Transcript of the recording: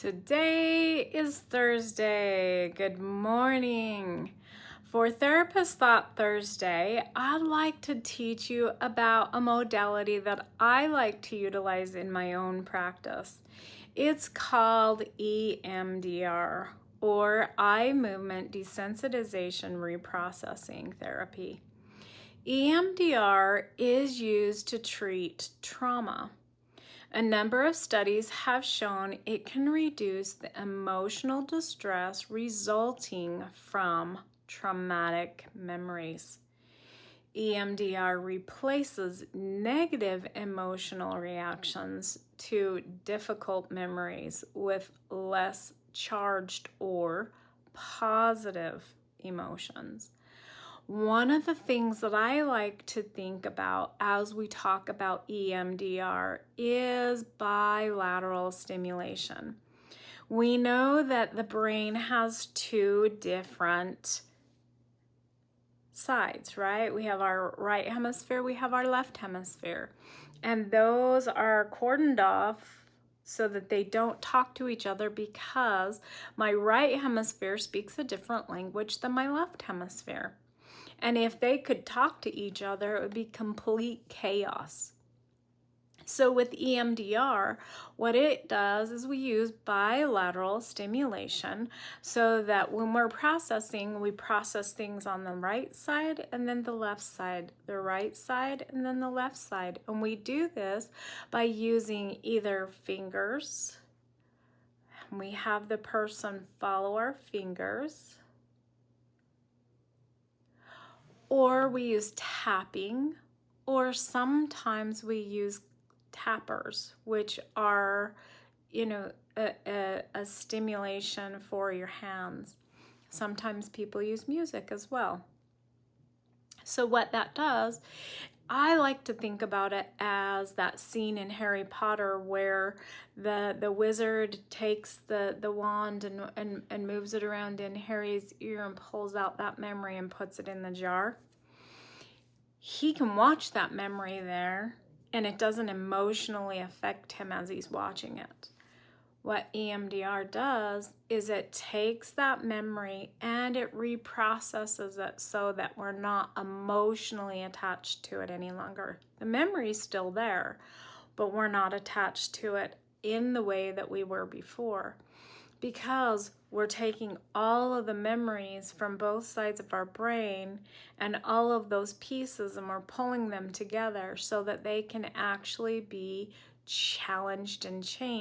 Today is Thursday. Good morning. For Therapist Thought Thursday, I'd like to teach you about a modality that I like to utilize in my own practice. It's called EMDR, or Eye Movement Desensitization Reprocessing Therapy. EMDR is used to treat trauma. A number of studies have shown it can reduce the emotional distress resulting from traumatic memories. EMDR replaces negative emotional reactions to difficult memories with less charged or positive emotions. One of the things that I like to think about as we talk about EMDR is bilateral stimulation. We know that the brain has two different sides, right? We have our right hemisphere, we have our left hemisphere, and those are cordoned off so that they don't talk to each other because my right hemisphere speaks a different language than my left hemisphere. And if they could talk to each other, it would be complete chaos. So with EMDR, what it does is we use bilateral stimulation so that when we're processing, we process things on the right side and then the left side, the right side and then the left side. And we do this by using either fingers. We have the person follow our fingers. Or we use tapping, or sometimes we use tappers, which are, a stimulation for your hands. Sometimes people use music as well. So what that does, I like to think about it as that scene in Harry Potter where the wizard takes the wand and moves it around in Harry's ear and pulls out that memory and puts it in the jar. He can watch that memory there and it doesn't emotionally affect him as he's watching it. What EMDR does is it takes that memory and it reprocesses it so that we're not emotionally attached to it any longer. The memory's still there, but we're not attached to it in the way that we were before, because we're taking all of the memories from both sides of our brain and all of those pieces and we're pulling them together so that they can actually be challenged and changed